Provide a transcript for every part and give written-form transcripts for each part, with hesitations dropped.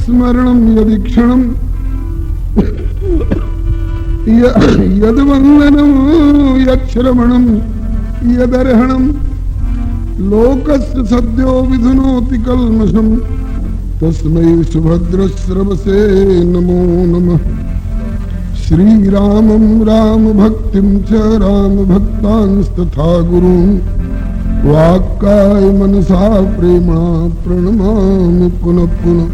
यत्स्मरणं यदीक्षणं यद्वन्दनं यच्छ्रवणं यदर्हणं लोकस्य सद्यो विधुनोति कल्मषं तस्मै सुभद्रश्रवसे नमो नमः। श्रीरामं रामभक्तिं च रामभक्तांस्तथा गुरून् वाक्काय मनसा प्रेम्णा प्रणमामि पुनः पुनः।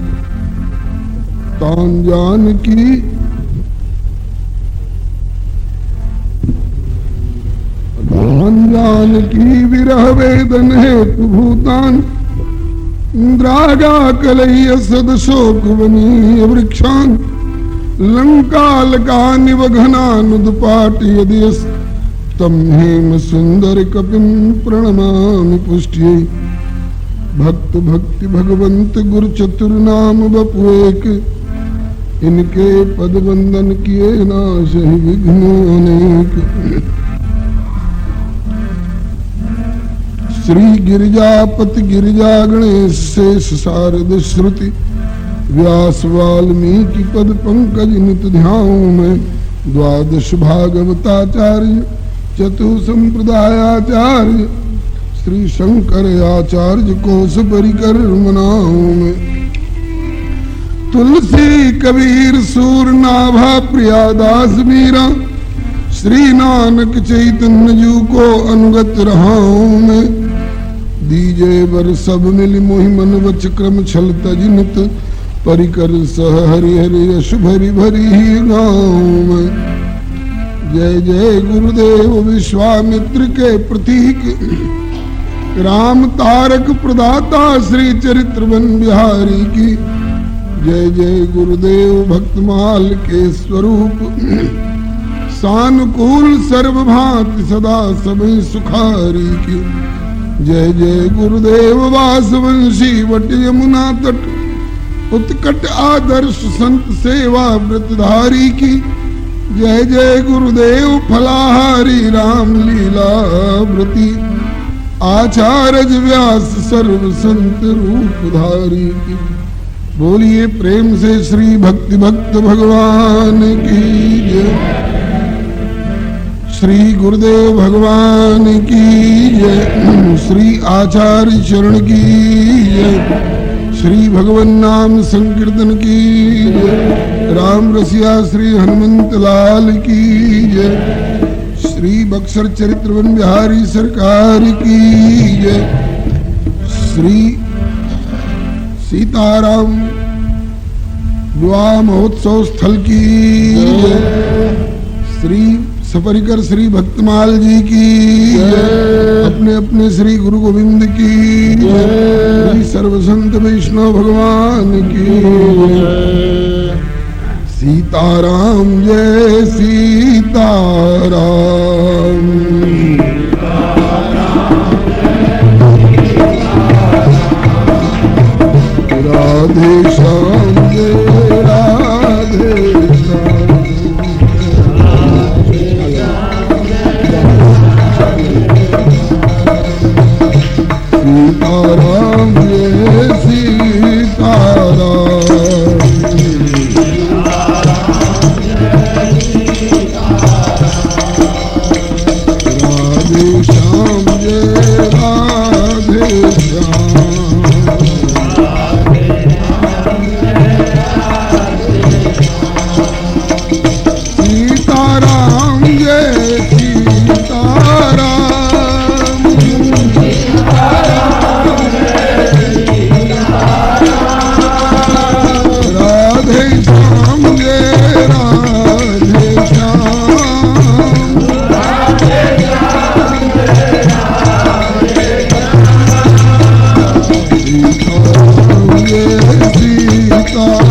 तान् जानकी विरह वेदन हेतु भूतान् इंद्रागाकलय्य सदशोकवनीय वृक्षान् लंकालकानिव घनानुदपाटयदियस्तं हेम सुंदर कपिं प्रणमामि पुष्ट्यै। भक्त भक्ति भगवंत गुरु चतुर्नाम बपुएक इनके पद वंदन किए नाशहि विघ्न अनेक। श्री गिरिजापति गिरिजा गणेश शेष शारद श्रुति व्यास वाल्मीकि पद पंकज नित ध्याऊं मैं। द्वादश भागवताचार्य चतु संप्रदायाचार्य श्री शंकर आचार्य कोश परिकर मनाऊं मैं। तुलसी कबीर सूर नाभा प्रियादास मीरा श्री नानक चैतन्य जू को अनुगत रहाऊं मैं। दीजे बर सब मिली मोहि मन वच क्रम छल तजिनत परिकर सह हरि हरि यश भरी भरी ही गाऊं मैं। जय जय गुरुदेव विश्वामित्र के प्रतीक राम तारक प्रदाता श्री चरित्रवन बिहारी की। जय जय गुरुदेव भक्तमाल के स्वरूप सानुकूल सर्वभांति सदा सभी सुखारी की। जय जय गुरुदेव वासवंशी वट यमुना तट उत्कट आदर्श संत सेवा व्रतधारी की। जय जय गुरुदेव फलाहारी राम लीला व्रती आचार्य व्यास सर्व संत रूपधारी की। बोलिए प्रेम से श्री भक्ति भक्त भगवान की जय। श्री गुरुदेव भगवान की जय। श्री आचार्य चरण की जय। श्री भगवन नाम संकीर्तन की जय। राम रसिया श्री हनुमंत लाल की जय। श्री बक्सर चरित्रवन बिहारी सरकार की जय। श्री सीताराम विवाह महोत्सव स्थल की जय। श्री सपरिकर श्री भक्तमाल जी की अपने अपने श्री गुरु गोविंद की श्री सर्वसंत वैष्णव भगवान की। सीताराम जय सीताराम। राधे श्याम जय राधे श्याम। सीताराम जय सीताराम। राधे श्याम जय राधे श्याम। सीताराम जय सीताराम। राधे श्याम जय राधे श्याम। सीताराम जय सीताराम।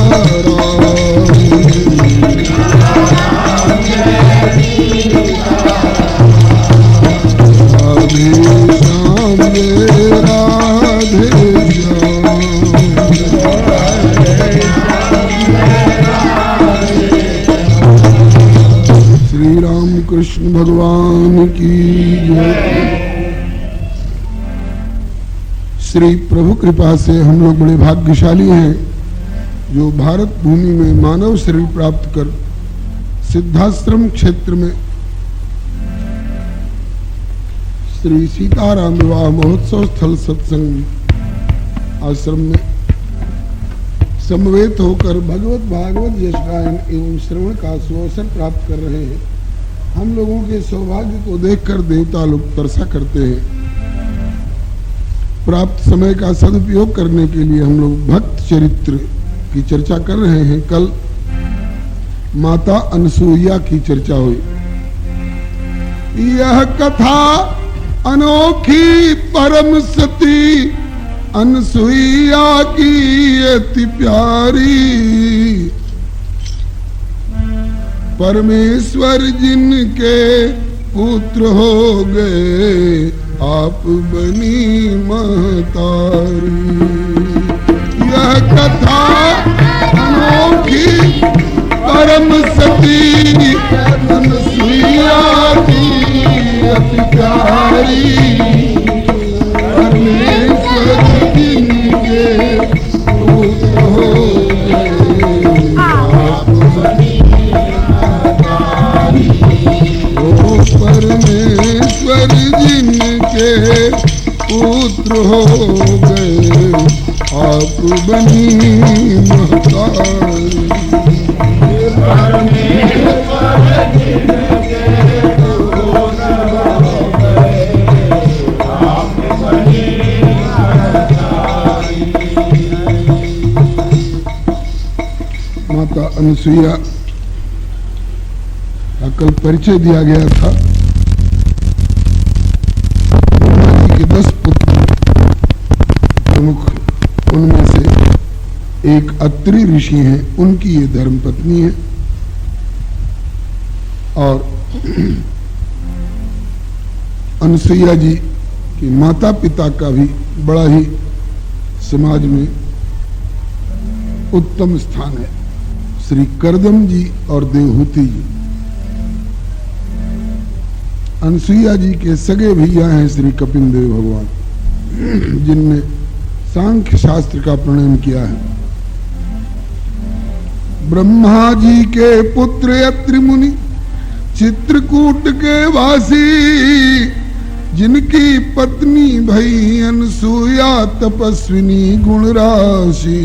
राधे श्याम जय राधे श्याम। श्री राम कृष्ण भगवान की जय। श्री प्रभु कृपा से हम लोग बड़े भाग्यशाली हैं जो भारत भूमि में मानव शरीर प्राप्त कर सिद्धाश्रम क्षेत्र में श्री सीताराम विवाह महोत्सव स्थल सत्संग आश्रम में समवेत होकर भगवत भागवत यश गायन एवं श्रवण का सुअवसर प्राप्त कर रहे हैं। हम लोगों के सौभाग्य को देखकर देवता लोग तरसा करते हैं। प्राप्त समय का सदुपयोग करने के लिए हम लोग भक्त चरित्र की चर्चा कर रहे हैं। कल माता अनसुईया की चर्चा हुई। यह कथा अनोखी परम सती अनसुईया की अति प्यारी, परमेश्वर जिनके पुत्र हो गए आप बनी महतारी। यह कथा अनोखी परम सती अनसुईया की अति प्यारी, परमेश्वर जिनके पुत्र हो गए आप बनी महतारी। ओ परमेश्वर जिनके पुत्र हो गए आप बनी महतारी। माता अनसुईया का कल परिचय दिया गया था। ब्रह्मा जी के 10 पुत्र प्रमुख, उनमें से एक अत्रि ऋषि हैं, उनकी ये धर्मपत्नी है। और अनसुईया जी के माता पिता का भी बड़ा ही समाज में उत्तम स्थान है। श्री करदम जी और देवहूति जी अनसुईया जी के सगे भैया हैं श्री कपिल देव भगवान, जिनने सांख्य शास्त्र का प्रणयन किया है। ब्रह्मा जी के पुत्र अत्रि मुनि चित्रकूट के वासी, जिनकी पत्नी भई अनसुईया तपस्विनी गुण राशि।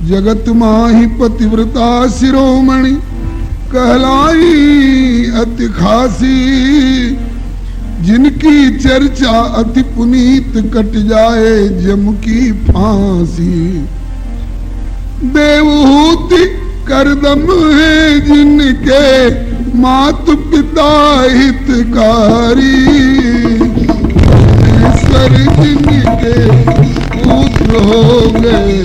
जगत माही पतिव्रता शिरोमणि कहलाई अति खासी, जिनकी चर्चा अति पुनीत कट जाए जम की फांसी। देवहूति करदम है जिनके मातु पिता हितकारी, ईश्वर जिनके पुत्र हो गए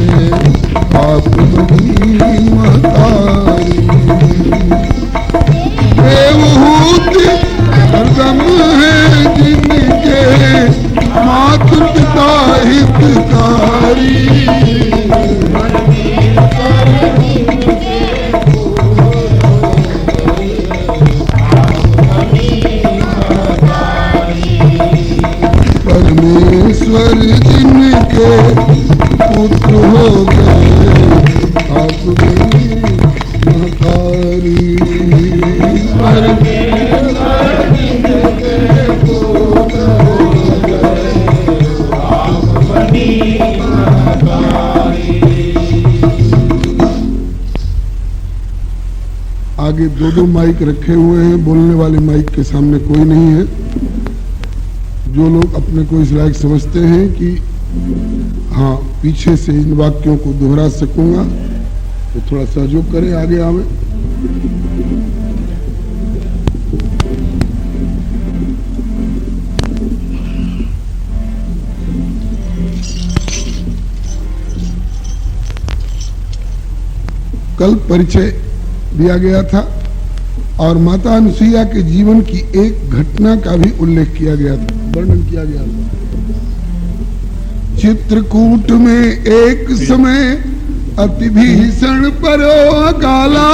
आप बनी महतारी। देवहूति करदम है जिनके मातु पिता हितकारी, परमेश्वर जिनके पुत्र हो गए आप बनी महतारी। परमेश्वर जिनके पुत्र हो गए आप बनी महतारी। आगे 2 माइक रखे हुए हैं, बोलने वाले माइक के सामने कोई नहीं है। जो लोग अपने को इस लायक समझते हैं कि हाँ पीछे से इन वाक्यों को दोहरा सकूंगा, तो थोड़ा सहयोग करें, आगे आवे। कल परिचय दिया गया था और माता अनसुईया के जीवन की एक घटना का भी उल्लेख किया गया था, वर्णन किया गया था। चित्रकूट में एक समय अति भीषण परो अकाला,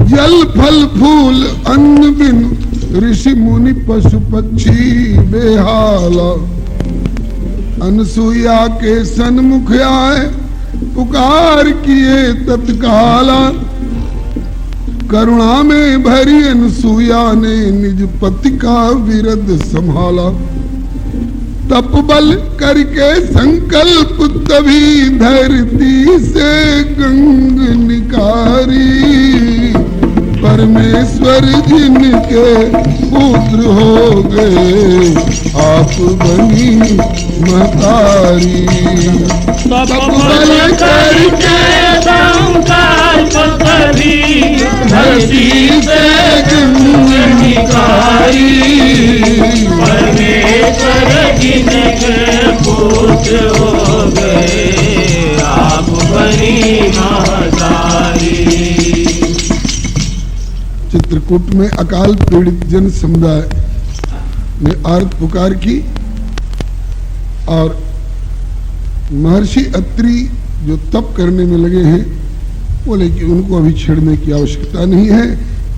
जल फल फूल अन्न बिन ऋषि मुनि पशु पक्षी बेहाला। अनसुईया के सन्मुख आए पुकार किए तत्काला। करुणा में भरी अनसुईया ने निज पति का विरद संभाला। तप बल करके संकल्प तभी धरती से गंग निकारी। परमेश्वर जिनके पुत्र हो गए आप बनी महतारी। तप बल करके संकल्प तभी धरती से गंग निकारी। परमेश्वर जिनके पुत्र हो गए आप बनी महतारी। चित्रकूट में अकाल पीड़ित जन समुदाय ने आर्त पुकार की और महर्षि अत्रि जो तप करने में लगे हैं बोले कि उनको अभी छेड़ने की आवश्यकता नहीं है,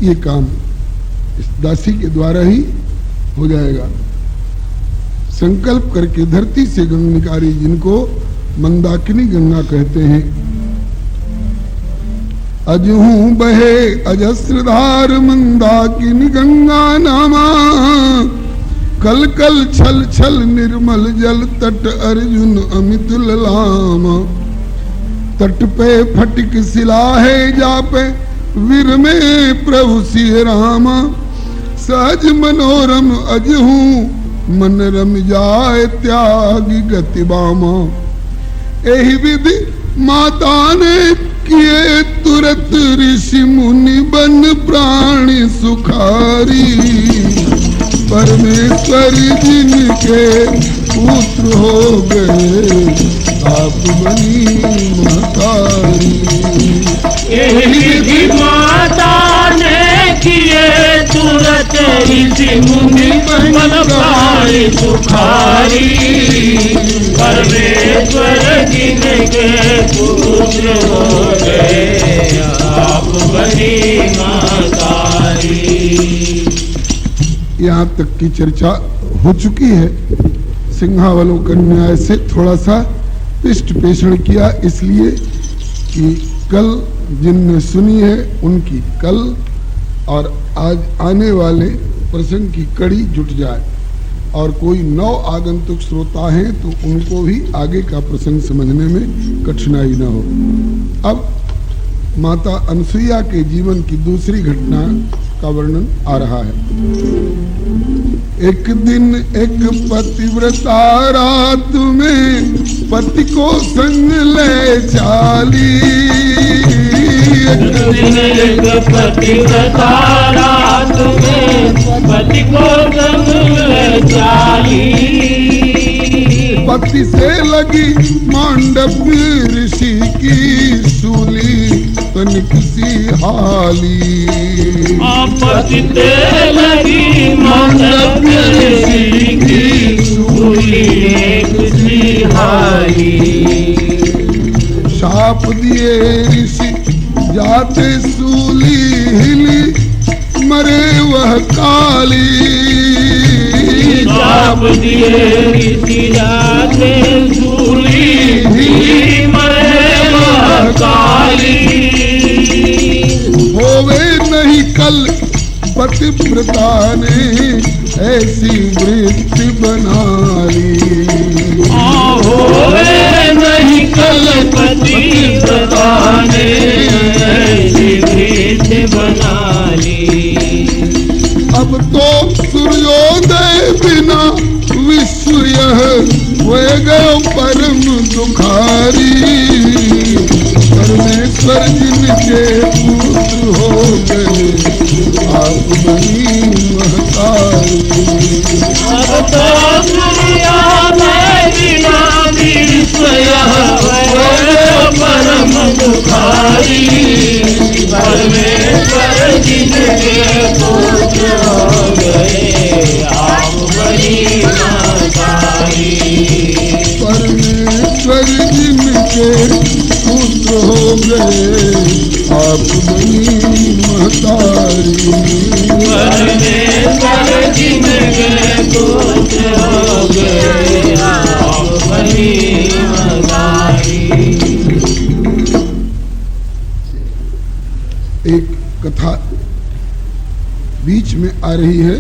ये काम इस दासी के द्वारा ही हो जाएगा। संकल्प करके धरती से गंग निकारी, जिनको मंदाकिनी गंगा कहते हैं। अजहू बहे अजस्रधार मंदाकिनी गंगा नामा। कल कल छल छल निर्मल जल तट अर्जुन अमित ललामा। तट पे फटिक शिला है जापे वीर में प्रभु सिय रामा। सहज मनोरम अजहू मन रम जाए त्यागी गति बामा। एहि विधि माता ने किए तुरत ऋषि मुनि बन प्राणी सुखारी। परमेश्वर जिनके पुत्र हो गए आप बनी महतारी। एहि माता ने किए तुरत ऋषि मुनि बन प्राणी सुखारी। परमेश्वर जिनके पुत्र हो गए आप बनी महतारी। यहाँ तक की चर्चा हो चुकी है। सिंहावलोकन न्याय से थोड़ा सा पृष्ठ पेषण किया, इसलिए कि कल जिनने सुनी है उनकी कल और आज आने वाले प्रसंग की कड़ी जुट जाए, और कोई नौ आगंतुक श्रोता हैं तो उनको भी आगे का प्रसंग समझने में कठिनाई न हो। अब माता अनसुईया के जीवन की दूसरी घटना का वर्णन आ रहा है। एक दिन एक पतिव्रता रात में पति को संग ले चाली। एक दिन एक पतिव्रता रात में पति को संग ले चाली। पति से लगी मांडव्य ऋषि की सूली तनिक सी हाली। पति से लगी मांडव्य ऋषि की सूली एक सी हाली। शाप दिए ऋषि जाते सूली हिली मरे वह काली। शाप दिए ऋषि जाते सूली हिली मरे वह काली। होवे नहीं कल पतिव्रता ने ऐसी वृत्ति बना ली। होवे नहीं कल पतिव्रता ने ऐसी वृत्ति बना ली। अब तो सूर्योदय बिना विश्व यह हुए गयो परम दुखारी। परमेश्वर जिनके पुत्र हो गए आप बनी महतारी। अब तो सूर्योदय बिना विश्व यह हुए गयो परम दुखारी। परमेश्वर जिनके पुत्र हो गए आप बनी महतारी। परमेश्वर जिनके पुत्र हो गए आप बनी महतारी। परमेश्वर जिनके पुत्र हो गए आप कथा बीच में आ रही है।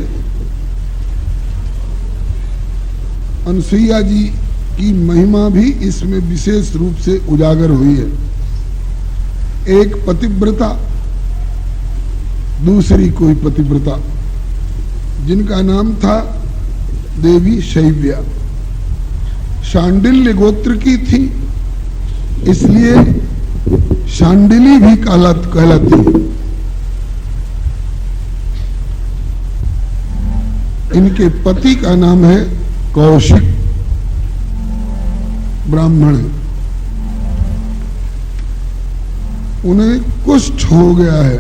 अनसुईया जी की महिमा भी इसमें विशेष रूप से उजागर हुई है। एक पतिव्रता, दूसरी कोई पतिव्रता, जिनका नाम था देवी शैव्या। शांडिल्य गोत्र की थी, इसलिए शांडिली भी कहलाती है। इनके पति का नाम है कौशिक, ब्राह्मण है। उन्हें कुष्ठ हो गया है,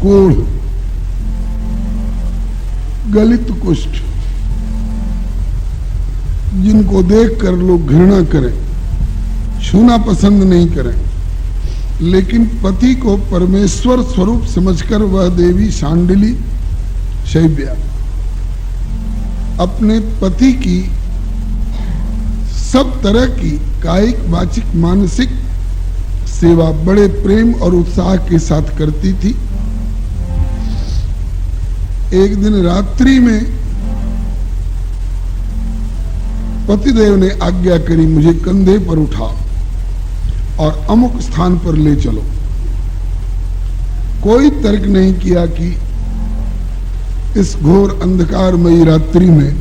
कोढ़, गलित कुष्ठ, जिनको देखकर लोग घृणा करें, छूना पसंद नहीं करें। लेकिन पति को परमेश्वर स्वरूप समझकर वह देवी शांडिली शैव्या अपने पति की सब तरह की कायिक, वाचिक, मानसिक सेवा बड़े प्रेम और उत्साह के साथ करती थी। एक दिन रात्रि में पतिदेव ने आज्ञा करी, मुझे कंधे पर उठा और अमुक स्थान पर ले चलो। कोई तर्क नहीं किया कि इस घोर अंधकारमयी रात्रि में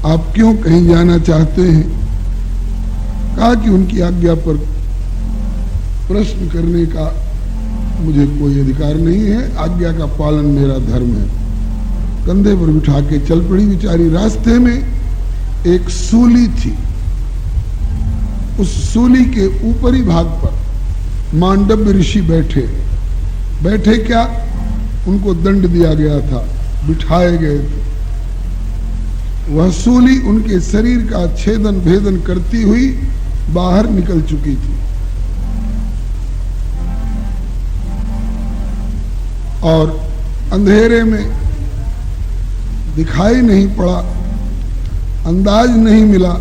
आप क्यों कहीं जाना चाहते हैं। कहा कि उनकी आज्ञा पर प्रश्न करने का मुझे कोई अधिकार नहीं है, आज्ञा का पालन मेरा धर्म है। कंधे पर बिठा के चल पड़ी बेचारी। रास्ते में एक सूली थी, उस सूली के ऊपरी भाग पर मांडव्य ऋषि बैठे क्या, उनको दंड दिया गया था, बिठाए गए थे। वह सूली उनके शरीर का छेदन भेदन करती हुई बाहर निकल चुकी थी और अंधेरे में दिखाई नहीं पड़ा, अंदाज नहीं मिला।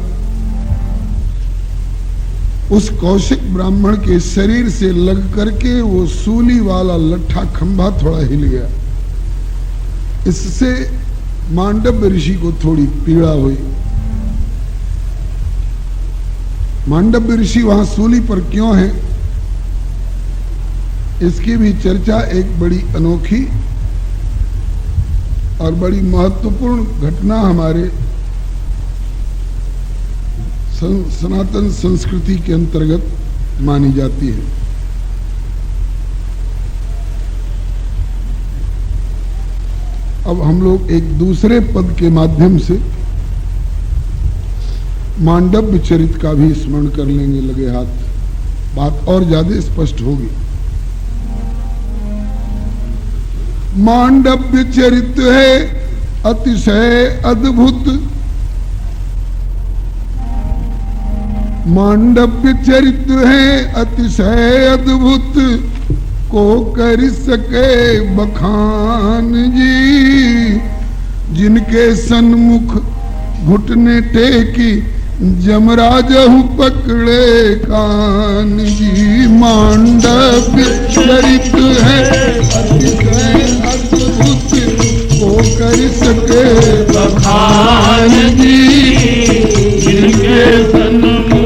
उस कौशिक ब्राह्मण के शरीर से लग करके वो सूली वाला लट्ठा खंभा थोड़ा हिल गया। इससे मांडव्य ऋषि को थोड़ी पीड़ा हुई। मांडव्य ऋषि वहां सूली पर क्यों है, इसकी भी चर्चा एक बड़ी अनोखी और बड़ी महत्वपूर्ण घटना हमारे सनातन संस्कृति के अंतर्गत मानी जाती है। अब हम लोग एक दूसरे पद के माध्यम से मांडव्य चरित का भी स्मरण कर लेंगे लगे हाथ, बात और ज्यादा स्पष्ट होगी। मांडव्य चरित है अतिशय अद्भुत, मांडव्य चरित है अतिशय अद्भुत, को कर सके बखान जी। जिनके सन्मुख घुटने टेकी, जमराजहु पकड़े कान जी। मांडव्य चरित है अतिशय अद्भुत, को कर सके बखान जी। जिनके सन्मुख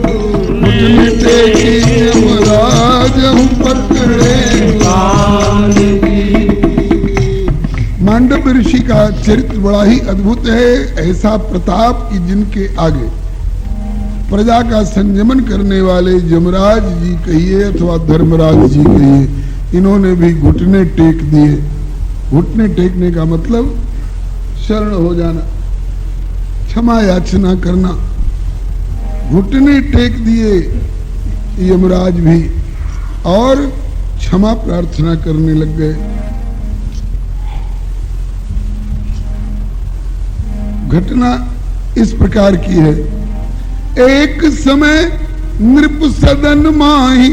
घुटने टेकी, जमराजहु पकड़े कान जी। मांडव्य ऋषि का चरित्र बड़ा ही अद्भुत है। ऐसा प्रताप कि जिनके आगे प्रजा का संयमन करने वाले यमराज जी कहिए अथवा धर्मराज जी कहिए, इन्होंने भी घुटने टेक दिए। घुटने टेकने का मतलब शरण हो जाना, क्षमा याचना करना। घुटने टेक दिए यमराज भी और क्षमा प्रार्थना करने लग गए। घटना इस प्रकार की है। एक समय नृप सदन माही,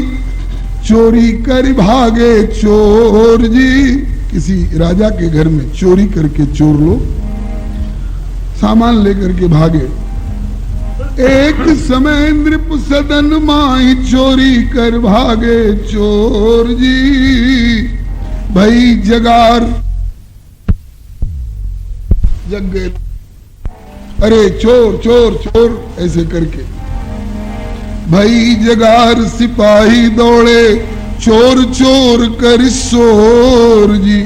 चोरी कर भागे चोर जी। किसी राजा के घर में चोरी करके चोर लोग सामान लेकर के भागे। एक समय नृप सदन माही चोरी कर भागे चोर जी। भई जगार जग गए, अरे चोर चोर चोर ऐसे करके। भई जगार सिपाही दौड़े चोर चोर कर शोर जी।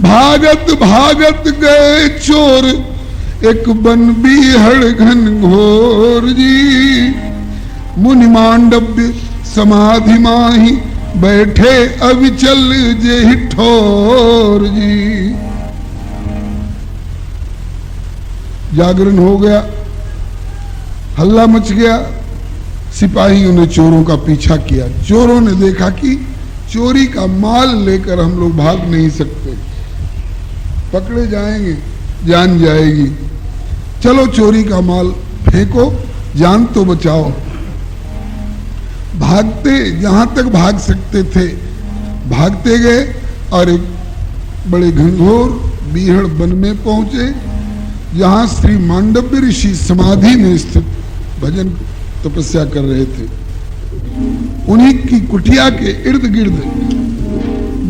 भागत भागत गए चोर एक बन बीहड़ घन घोर जी। मुनि मांडव्य समाधि माही बैठे अविचल जे ठोर जी। जागरण हो गया, हल्ला मच गया, सिपाहियों ने चोरों का पीछा किया। चोरों ने देखा कि चोरी का माल लेकर हम लोग भाग नहीं सकते, पकड़े जाएंगे, जान जाएगी। चलो चोरी का माल फेंको, जान तो बचाओ। भागते जहां तक भाग सकते थे भागते गए और एक बड़े घनघोर बीहड़ वन में पहुंचे, जहां श्री मांडव्य ऋषि समाधि में स्थित भजन तपस्या कर रहे थे। उन्हीं की कुटिया के इर्द गिर्द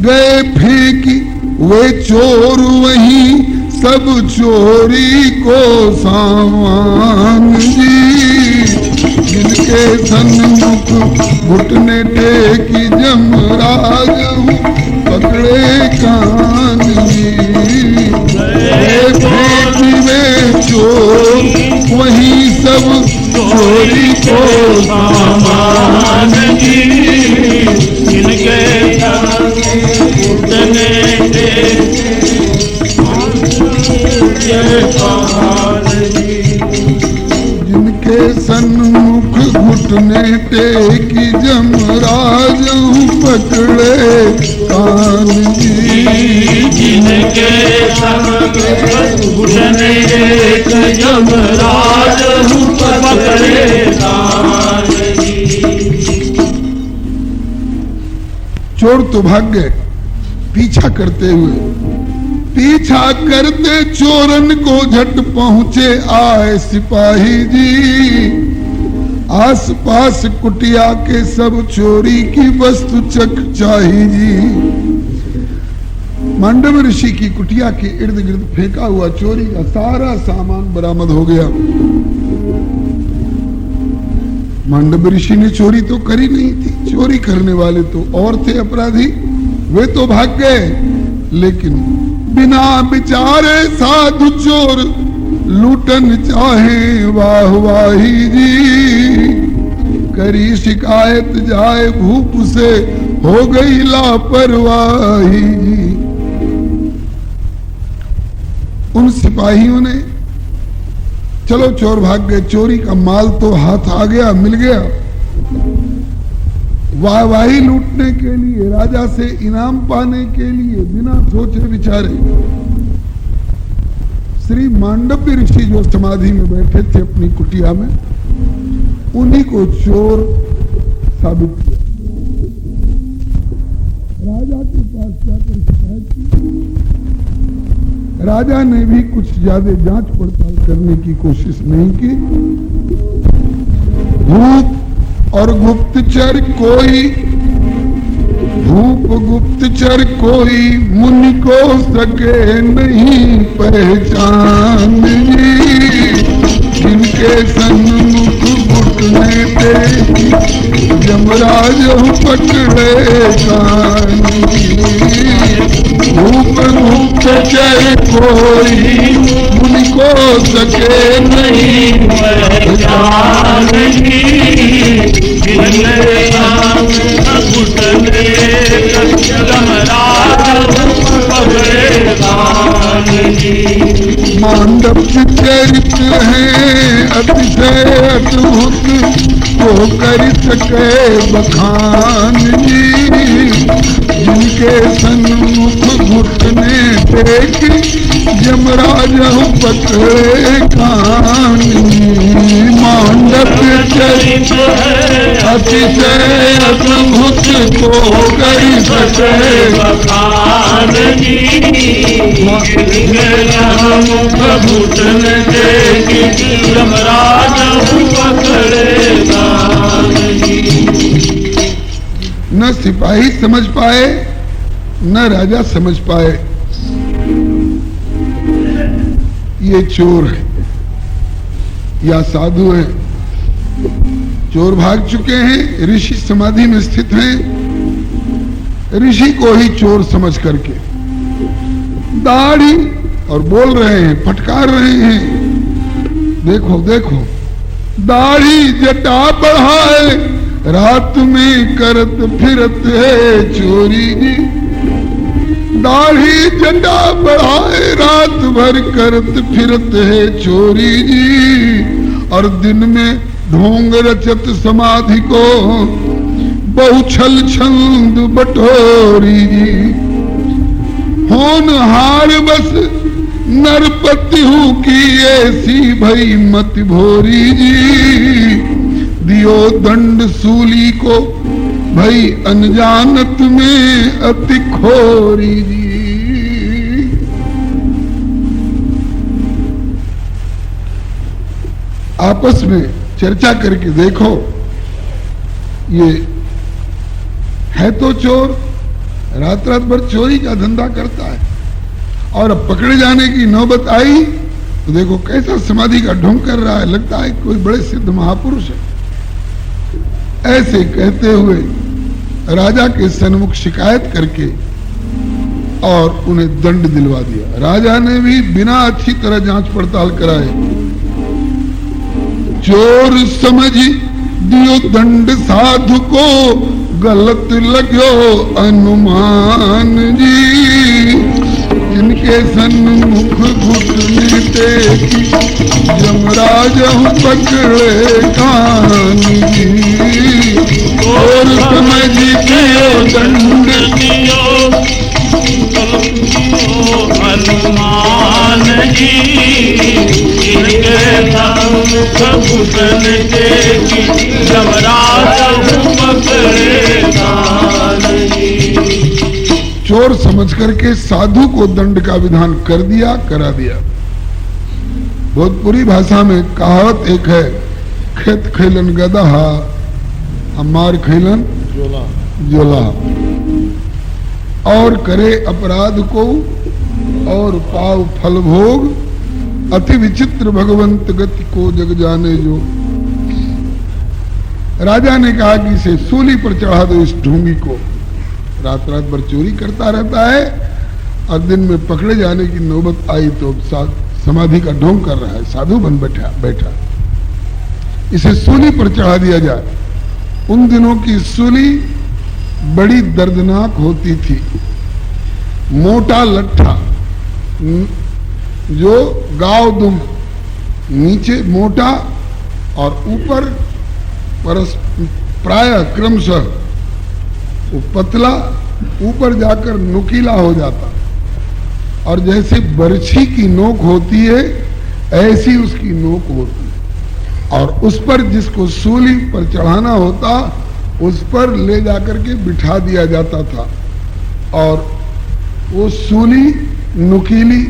गए फेंकी वे चोर, वहीं सब चोरी को सामान जी। जिनके सन्मुख घुटने टेकी जमराज पकड़े कान जी। फेंकी वे चोर, वहीं सब चोरी को सामान जी। जिनके जिनके सन्मुख घुटने टेकी जमराज पकड़े कान जी। जिनके सन्मुख घुटने टेकी जमराज पकड़े कान जी। चोर तो भाग गए पीछा करते हुए। पीछा करते चोरन को झट पहुंचे आए सिपाही जी। आस पास कुटिया के सब चोरी की वस्तु चकचाही जी। मांडव ऋषि की कुटिया के इर्द गिर्द फेंका हुआ चोरी का सारा सामान बरामद हो गया। मांडव ऋषि ने चोरी तो करी नहीं थी, चोरी करने वाले तो और थे अपराधी, वे तो भाग गए। लेकिन बिना विचारे साधु चोर लूटन चाहे वाहवाही जी। करी शिकायत जाए भूप से हो गई लापरवाही जी। उन सिपाहियों ने चलो चोर भाग गए, चोरी का माल तो हाथ आ गया, मिल गया। वाहवाही लूटने के लिए, राजा से इनाम पाने के लिए बिना सोचे विचारे श्री मांडव्य ऋषि जो समाधि में बैठे थे अपनी कुटिया में, उन्हीं को चोर साबित किया। राजा के पास जाकर शिकायत की। राजा ने भी कुछ ज्यादा जांच पड़ताल करने की कोशिश नहीं की। भूप और गुप्तचर कोई, भूप गुप्तचर कोई मुनि को सके नहीं पहचान जी। जिनके सन्मुख घुटने टेकी जमराज पकड़े कान जी। भूप गुप्तचर कोई मुनि को सके नहीं पहचान जी। मांडव्य चरित्र है अतिशय अद्भुत, तो कर सके बखान जी। जिनके सन्मुख घुटने टेकी जमराज पकड़े कान। मांडत चरित अतिशय अद्भुत को करी सके बखान जी मुख घुटन देखी यमराज पकड़े दान जी। न सिपाही समझ पाए न राजा समझ पाए ये चोर है या साधु है। चोर भाग चुके हैं, ऋषि समाधि में स्थित हैं, ऋषि को ही चोर समझ करके दाढ़ी और बोल रहे हैं, फटकार रहे हैं, देखो देखो दाढ़ी जटा बढ़ाए रात में करत फिरत है चोरी जी। दाढ़ी जटा बढ़ाए रात भर करत फिरत है चोरी जी। और दिन में ढोंग रचत समाधि को बहुछल छंद बटोरी जी। होनहार बस नरपति हूँ की ऐसी भई मत भोरी जी। दियो दंड सूली को भई अनजानत में अति खोरी जी। आपस में चर्चा करके देखो, ये है तो चोर, रात रात भर चोरी का धंधा करता है, और अब पकड़े जाने की नौबत आई तो देखो कैसा समाधि का ढोंग कर रहा है, लगता है कोई बड़े सिद्ध महापुरुष है। ऐसे कहते हुए राजा के सन्मुख शिकायत करके और उन्हें दंड दिलवा दिया। राजा ने भी बिना अच्छी तरह जांच पड़ताल कराए चोर समझ दियो दंड, साधु को गलत लग्यो अनुमान जी। इनके सन्मुख घुटने टेकी यमराज पकड़े कान जी। और समझ दियो दंड दियो हनुमान जी। इनके सन्मुख घुटने टेकी यमराज पकड़े कान जी। चोर समझ करके साधु को दंड का विधान कर दिया, करा दिया। भोजपुरी भाषा में कहावत एक है, खेत खेलन गदहा मार खेलन जोला। और करे अपराध को और पाव फल भोग, अति विचित्र भगवंत गति को जग जाने जो। राजा ने कहा कि इसे सूली पर चढ़ा दो, इस ढोंगी को। रात रात भर चोरी करता रहता है और दिन में पकड़े जाने की नौबत आई तो समाधि का ढोंग कर रहा है, साधु बन बैठा। इसे सूली पर चढ़ा दिया जाए। उन दिनों की सूली बड़ी दर्दनाक होती थी। मोटा लट्ठा जो गाव दुम, नीचे मोटा और ऊपर प्राय क्रमशः वो पतला, ऊपर जाकर नुकीला हो जाता। और जैसे बरछी की नोक होती है ऐसी उसकी नोक होती। और उस पर जिसको सूली पर चढ़ाना होता उस पर ले जाकर के बिठा दिया जाता था। और वो सूली नुकीली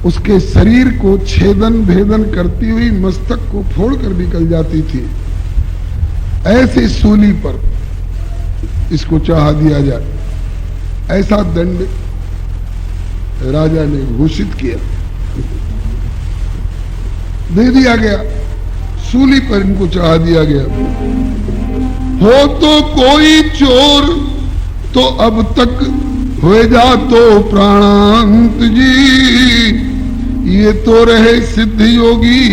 उसके शरीर को छेदन भेदन करती हुई मस्तक को फोड़कर निकल जाती थी। ऐसे सूली पर इसको चढ़ा दिया जाए, ऐसा दंड राजा ने घोषित किया, दे दिया गया। सूली पर इनको चढ़ा दिया गया। हो तो कोई चोर तो अब तक हो जा तो प्राणांत जी। ये तो रहे सिद्ध योगी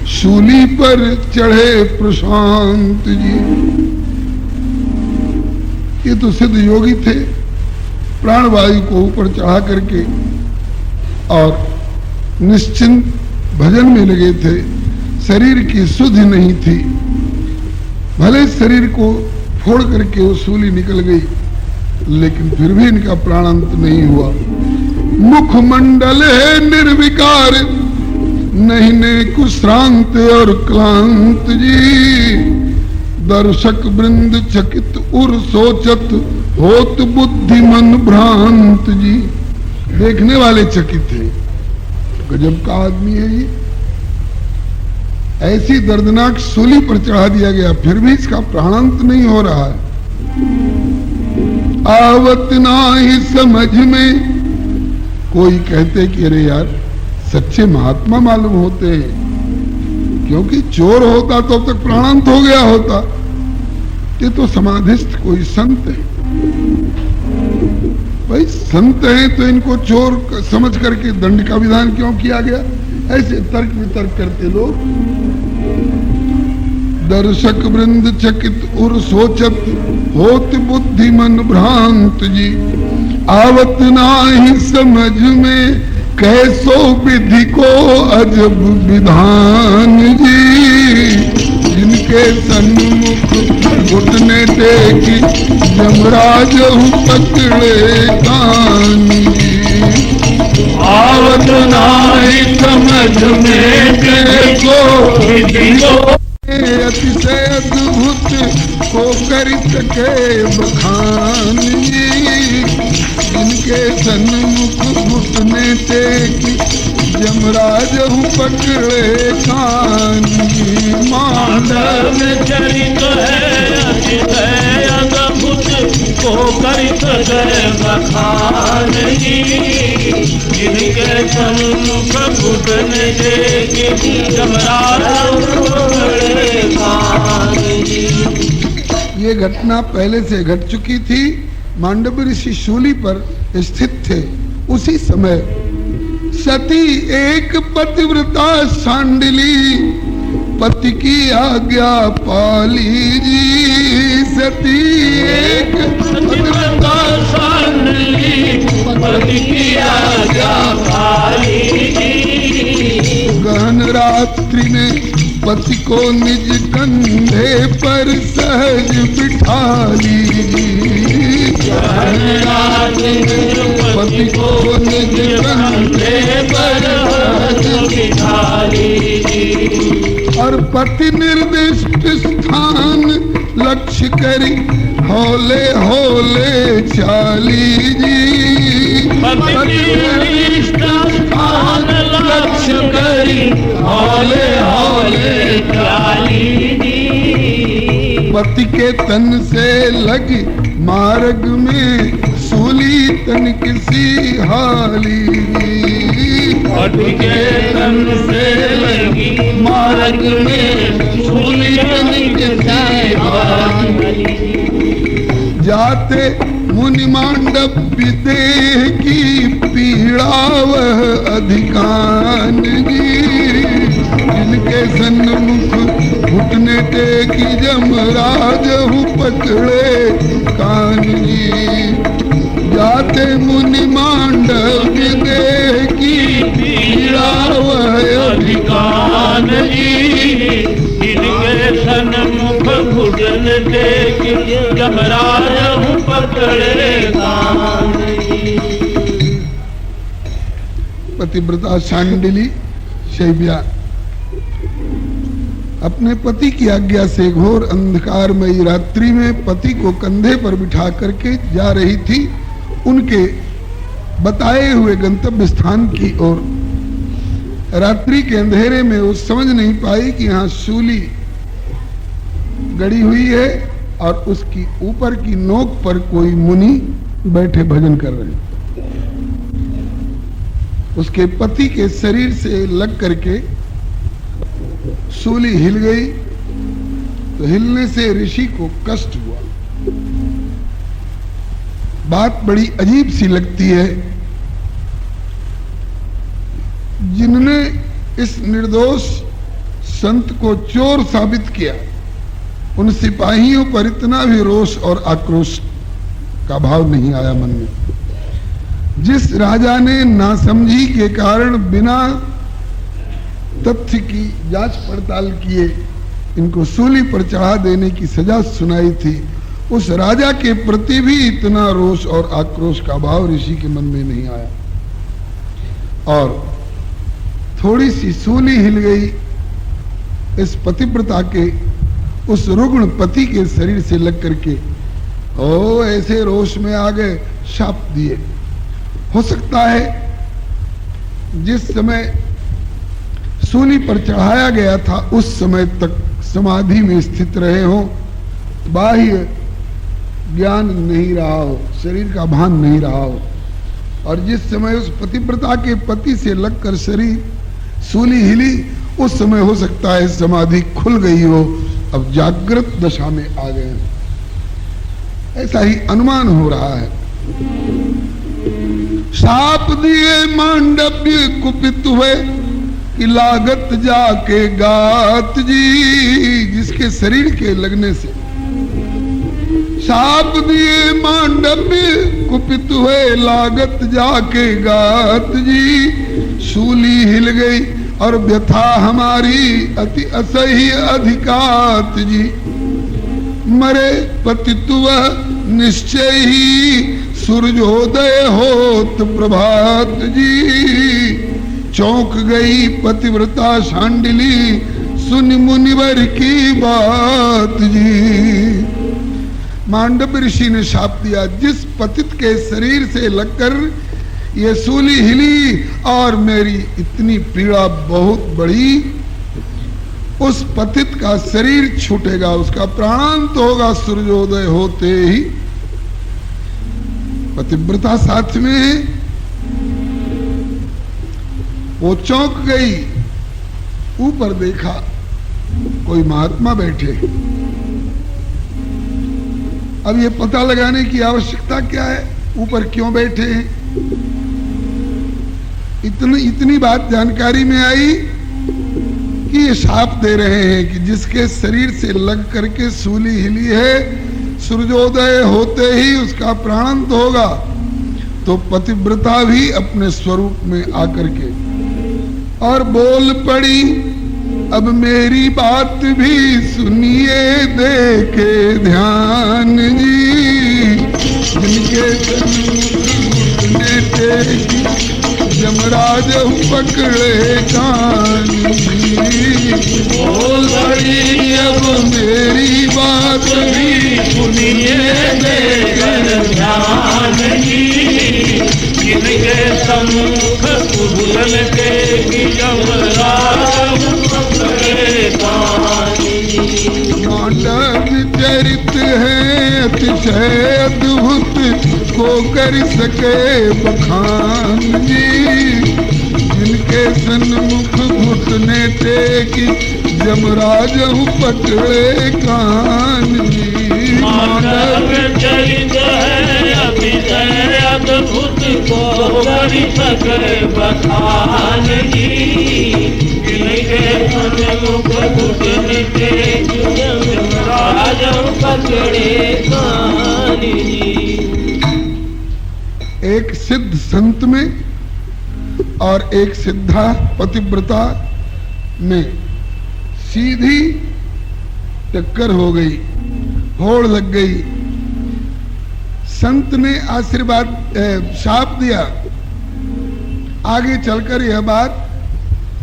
शूली पर चढ़े प्रशांत जी। ये तो सिद्ध योगी थे, प्राणवायु को ऊपर चढ़ा करके और निश्चिंत भजन में लगे थे। शरीर की सुधि नहीं थी, भले शरीर को फोड़ करके वो सूली निकल गई लेकिन फिर भी इनका प्राणांत नहीं हुआ। मुखमंडल है निर्विकार नहीं ने कुश्रांत और क्लांत जी। दर्शक वृंद चकित उर सोचत होत बुद्धि मन भ्रांत जी। देखने वाले चकित थे, गजब का आदमी है ये, ऐसी दर्दनाक सूली पर चढ़ा दिया गया, फिर भी इसका प्राणांत नहीं हो रहा है। आवत ना ही समझ में, कोई कहते कि अरे यार सच्चे महात्मा मालूम होते हैं, क्योंकि चोर होता तो अब तक प्राणांत हो गया होता। ये तो समाधिस्थ कोई संत है। भाई संत हैं तो इनको चोर समझ करके दंड का विधान क्यों किया गया? ऐसे तर्क वितर्क करते लोग। दर्शक वृंद चकित उर सोचत होत बुद्धि मन भ्रांत जी। आवत नाही समझ में कैसो विधि को अजब विधान जी। जिनके सन्मुख घुटने टेकी यमराज पकड़े कान जी। आवत नाही समझ में कैसो विधि को अतिशय अद्भुत को कर सके बखान जी। जिनके सन्मुख घुटने टेकी यमराज पकड़े कान जी। मानव चरित है अतिशय अद्भुत को कर सके बखान जी। जिनके सन्मुख घुटने टेकी यमराज पकड़े कान जी। ये घटना पहले से घट चुकी थी। मांडव ऋषि शूली पर स्थित थे। उसी समय सती एक पतिव्रता सांडिली पति की आज्ञा पाली जी। सती एक पतिव्रता सांडिली पति की आज्ञा पाली जी। गहन रात्रि में पति को निज कंधे पर सहज बिठा ली। पति को निज कंधे पर सहज बिठा ली। और पति निर्दिष्ट स्थान लक्ष्य करी हौले हौले चाली जी। पति निर्दिष्ट स्थान लक्ष्य करी हौले हौले चाली जी। पति के तन से लगी मार्ग में सूली तन किसी हाली। पति के तन से लगी मार्ग में सूली तन किसी हाली। जाते मुनि मांडव्य देह की पीड़ा वह अधिकान जी। जिनके सन्मुख घुटने टेकी यमराज पकड़े कान जी। जाते मुनि मांडव्य देह की पीड़ा वह अधिकान जी। जिनके सन्मुख घुटने टेकी यमराज पकड़े कान जी। पतिव्रता सांडिली शैव्या अपने पति की आज्ञा से घोर अंधकारमयी रात्रि में पति को कंधे पर बिठा करके जा रही थी उनके बताए हुए गंतव्य स्थान की ओर। रात्रि के अंधेरे में वो समझ नहीं पाई कि यहाँ शूली गड़ी हुई है और उसकी ऊपर की नोक पर कोई मुनि बैठे भजन कर रहे हैं। उसके पति के शरीर से लग करके शूली हिल गई, तो हिलने से ऋषि को कष्ट हुआ। बात बड़ी अजीब सी लगती है। जिनने इस निर्दोष संत को चोर साबित किया, उन सिपाहियों पर इतना भी रोष और आक्रोश का भाव नहीं आया मन में। जिस राजा ने नासमझी के कारण बिना तथ्य की जांच पड़ताल किए इनको सूली पर चढ़ा देने की सजा सुनाई थी, उस राजा के प्रति भी इतना रोष और आक्रोश का भाव ऋषि के मन में नहीं आया। और थोड़ी सी सूली हिल गई इस पतिव्रता के उस रुग्ण पति के शरीर से लग करके, ओ ऐसे रोष में आ गए, शाप दिए। हो सकता है जिस समय सूली पर चढ़ाया गया था उस समय तक समाधि में स्थित रहे हो, बाह्य ज्ञान नहीं रहा हो, शरीर का भान नहीं रहा हो, और जिस समय उस पतिव्रता के पति से लगकर शरीर सूली हिली उस समय हो सकता है समाधि खुल गई हो, अब जागृत दशा में आ गए, ऐसा ही अनुमान हो रहा है। शाप दिए मांडव्य कुपित हुए कि लागत जाके गात जी, जिसके शरीर के लगने से शाप दिए मांडव्य कुपित हुए लागत जाके गात जी, सूली हिल गई और व्यथा हमारी अति असह्य अधिकात जी, मरे पतित्व निश्चय ही सूर्योदय होत प्रभात जी, चौंक गई पतिव्रता शांडिली सुन मुनिवर की बात जी। मांडव ऋषि ने शाप दिया, जिस पतित के शरीर से लगकर ये सूली हिली और मेरी इतनी पीड़ा बहुत बड़ी, उस पतित का शरीर छूटेगा, उसका प्राणांत होगा सूर्योदय होते ही। पतिव्रता साथ में वो चौंक गई, ऊपर देखा कोई महात्मा बैठे। अब ये पता लगाने की आवश्यकता क्या है, ऊपर क्यों बैठे हैं। इतनी बात जानकारी में आई कि ये शाप दे रहे हैं कि जिसके शरीर से लग करके सूली हिली है, सूर्योदय होते ही उसका प्राणांत होगा। तो पतिव्रता भी अपने स्वरूप में आकर के और बोल पड़ी, अब मेरी बात भी सुनिए देखे ध्यान जी, जिनके यमराज पकड़े कान जी, बोल पड़ी अब मेरी बात भी सुनिए देकर ध्यान जी, जिनके सम्मुख उद्गल के यमराज पकड़े कान जी। मांडव चरित है अतिशय अद्भुत, को कर सके बखान जी, जिनके सन्मुख घुटने टेकी यमराज पकड़े कान जी। मानव चरित है अतिशय अद्भुत, को कर सके बखान जी, जिनके सन्मुख घुटने टेकी यमराज पकड़े कान जी। एक सिद्ध संत में और एक सिद्धा पतिव्रता में सीधी टक्कर हो गई, होड़ लग गई। संत ने आशीर्वाद शाप दिया, आगे चलकर यह बात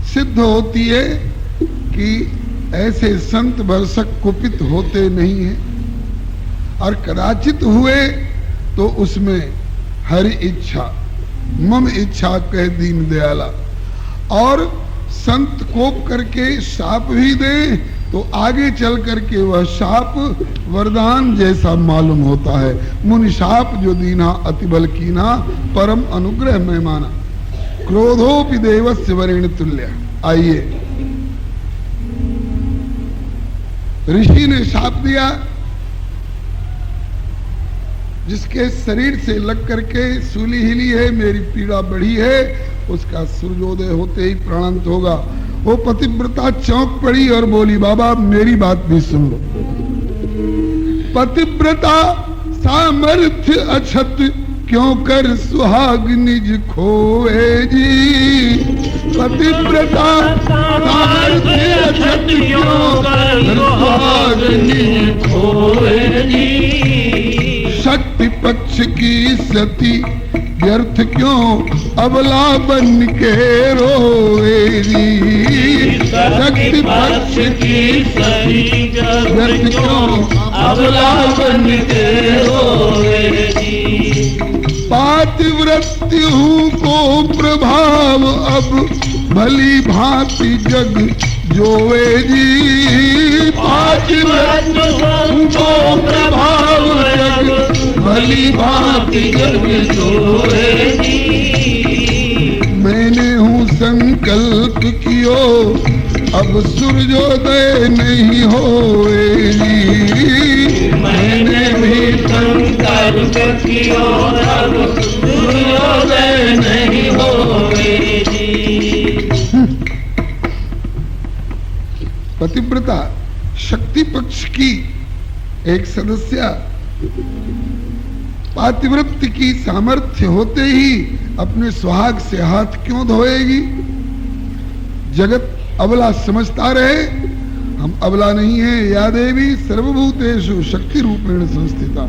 सिद्ध होती है कि ऐसे संत भरसक कुपित होते नहीं हैं, और कदाचित हुए तो उसमें हरि इच्छा मम इच्छा कह दीन दयाला, और संत कोप करके शाप भी दे तो आगे चल करके वह शाप वरदान जैसा मालूम होता है। मुनि शाप जो दीना अति बल कीना, परम अनुग्रह में माना, क्रोधोपि देवस्य वरेण तुल्य। आइए, ऋषि ने शाप दिया, जिसके शरीर से लग करके सूली हिली है, मेरी पीड़ा बढ़ी है, उसका सूर्योदय होते ही प्राणांत होगा। वो पतिव्रता चौंक पड़ी और बोली, बाबा मेरी बात भी सुन लो। पतिव्रता सामर्थ्य अछत, क्यों कर सुहाग निज खोए जी। पतिव्रता सामर्थ्य अछत, क्यों कर सुहाग निज खोए जी। शक्ति पक्ष की सती व्यर्थ क्यों अबला बन के रोए जी। शक्ति पक्ष की सही व्यर्थ क्यों अबला बन के रोए जी। पातिव्रत्यु को प्रभाव अब भली भांति जग जोवे जी। पातिव्रत्यु को प्रभाव जग भली भांति जग जोवे जी। मैंने हूँ संकल्प कियो अब सूर्योदय नहीं होए जी। मैंने भी संकल्प कियो अब सूर्योदय नहीं होए जी। पतिव्रता शक्ति पक्ष की एक सदस्य पातिव्रत्य की सामर्थ्य होते ही अपने सुहाग से हाथ क्यों धोएगी। जगत अबला समझता रहे, हम अबला नहीं है। या देवी सर्वभूतेषु शक्ति रूपेण संस्थिता।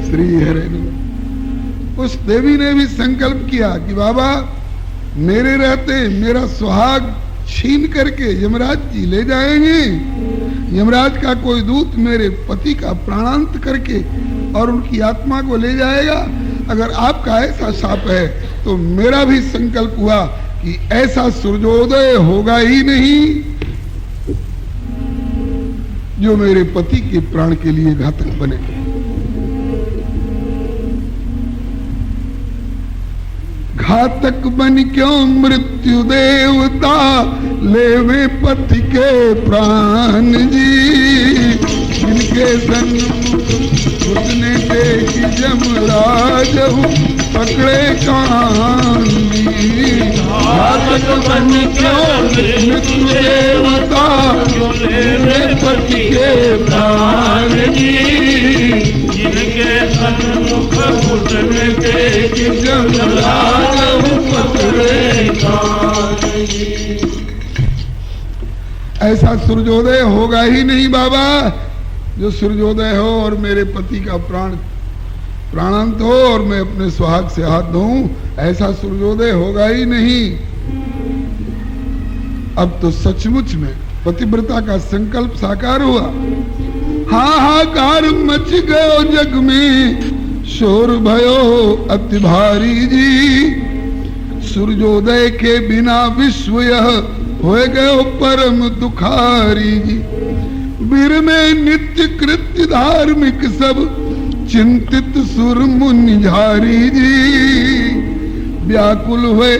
श्री हरे नमः। उस देवी ने भी संकल्प किया कि बाबा मेरे रहते मेरा सुहाग छीन करके यमराज जी ले जाएंगे। यमराज का कोई दूत मेरे पति का प्राणांत करके और उनकी आत्मा को ले जाएगा। अगर आपका ऐसा शाप है तो मेरा भी संकल्प हुआ कि ऐसा सूर्योदय होगा ही नहीं जो मेरे पति के प्राण के लिए घातक बने। घातक बन क्यों मृत्यु देवता लेवे पति के प्राण जी। जिनके सन्मुख उसने देखी जमराज पकड़े कान जी। घातक बन क्यों मृत्यु देवता लेवे पति के प्राण जी। जिनके सन्मुख उसने देखी जमराज ऐसा सूर्योदय होगा ही नहीं बाबा जो सूर्योदय हो और मेरे पति का प्राणांत हो और मैं अपने सुहाग से हाथ धोऊं। ऐसा सूर्योदय होगा ही नहीं। अब तो सचमुच में पतिव्रता का संकल्प साकार हुआ। हाहाकार मच गयो जग में शोर भयो अति भारी जी। सूर्योदय के बिना विश्व यह हो गयो परम दुखारी जी। वीर में नित्य कृत्य धार्मिक सब चिंतित सुर मुनि झारी जी। व्याकुल हुए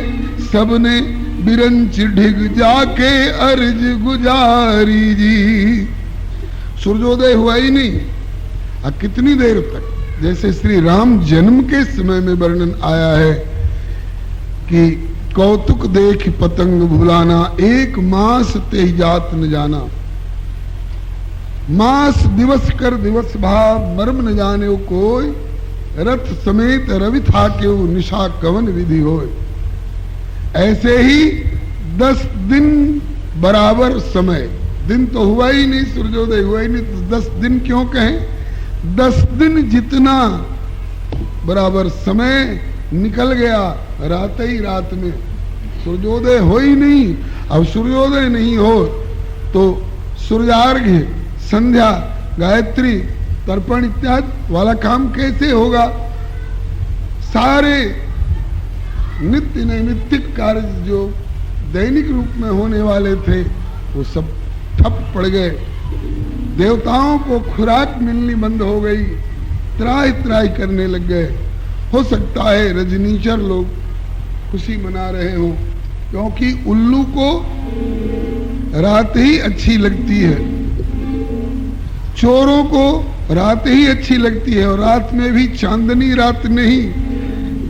सबने बिरंच ढिग जाके अर्ज गुजारी जी। सूर्योदय हुआ ही नहीं। अब कितनी देर तक, जैसे श्री राम जन्म के समय में वर्णन आया है कि कौतुक देख पतंग भुलाना, एक मास ते जात न जाना। मास दिवस कर दिवस भाव मर्म न जाने वो कोई। रथ समेत रवि था के वो निशा कवन विधि होय। ऐसे ही 10 दिन बराबर समय, दिन तो हुआ ही नहीं, सूर्योदय हुआ ही नहीं, तो 10 दिन क्यों कहें। 10 दिन जितना बराबर समय निकल गया रात ही रात में, सूर्योदय हो ही नहीं। अब सूर्योदय नहीं हो तो सूर्यार्घ्य, संध्या, गायत्री, तर्पण इत्यादि वाला काम कैसे होगा। सारे नित्य नैमित्तिक कार्य जो दैनिक रूप में होने वाले थे वो सब ठप पड़ गए। देवताओं को खुराक मिलनी बंद हो गई, त्राही त्राही करने लग गए। हो सकता है रजनीचर लोग खुशी मना रहे हों, क्योंकि उल्लू को रात ही अच्छी लगती है, चोरों को रात ही अच्छी लगती है, और रात में भी चांदनी रात नहीं।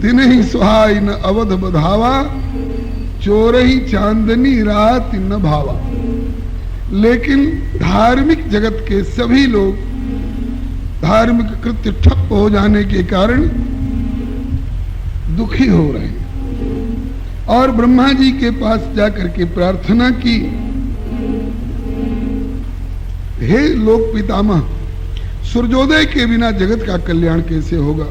दिन ही सुहाई न अवध बधावा, चोर ही चांदनी रात न भावा। लेकिन धार्मिक जगत के सभी लोग धार्मिक कृत्य ठप हो जाने के कारण दुखी हो रहे हैं, और ब्रह्मा जी के पास जाकर के प्रार्थना की, हे लोक पितामह, सूर्योदय के बिना जगत का कल्याण कैसे होगा।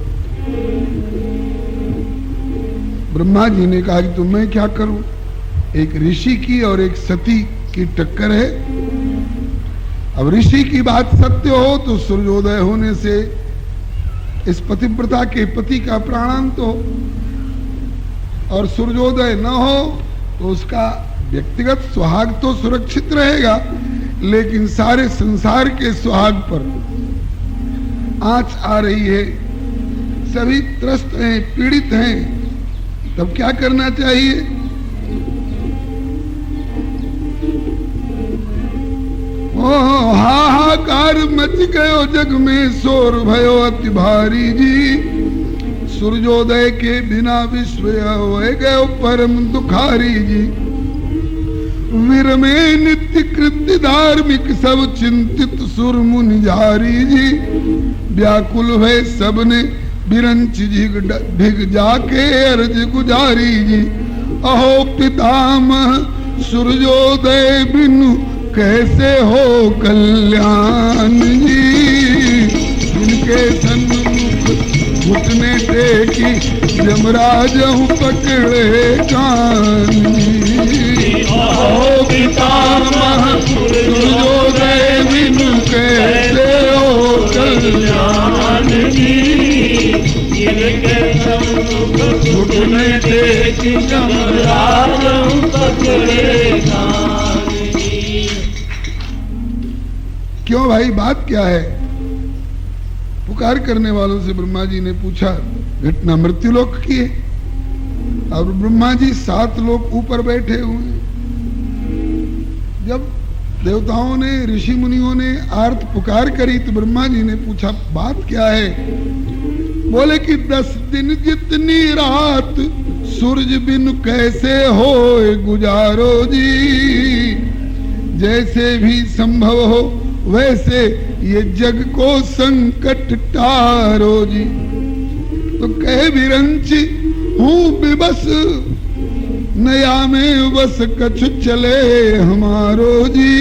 ब्रह्मा जी ने कहा कि तो मैं क्या करूं, एक ऋषि की और एक सती की टक्कर है। अब ऋषि की बात सत्य हो तो सूर्योदय होने से इस पतिव्रता के पति का प्राणांत हो, और सूर्योदय न हो तो उसका व्यक्तिगत सुहाग तो सुरक्षित रहेगा, लेकिन सारे संसार के सुहाग पर आंच आ रही है, सभी त्रस्त हैं, पीड़ित हैं, तब क्या करना चाहिए? हाहाकार मच गयो जग में, शोर भयो अति भारी जी, सूर्योदय के बिना विश्व हो गयो परम दुखारी जी। वीर में नित्य कृत्य धार्मिक सब चिंतित सुर मुनि झारी जी, व्याकुल भय सबने बिरंच भिग जाके अर्ज गुजारी जी। अहो पितामह सूर्योदय बिनु कैसे हो कल्याण जी, जिनके सन्मुख घुटने टेकी यमराज पकड़े कान जी। अहो पितामह सूर्योदय बिनु कैसे हो कल्याण जी, जिनके सन्मुख घुटने टेकी यमराज पकड़े कान। क्यों भाई, बात क्या है? पुकार करने वालों से ब्रह्मा जी ने पूछा। घटना मृत्युलोक की है, और ब्रह्मा जी 7 लोग ऊपर बैठे हुए हैं। जब देवताओं ने, ऋषि मुनियों ने आर्त पुकार करी तो ब्रह्मा जी ने पूछा बात क्या है? बोले कि 10 दिन जितनी रात सूरज बिन कैसे हो गुजारो जी, जैसे भी संभव हो वैसे ये जग को संकट टारो जी। तो कहे विरंच हूँ विवश, नया में बस कछु चले हमारो जी।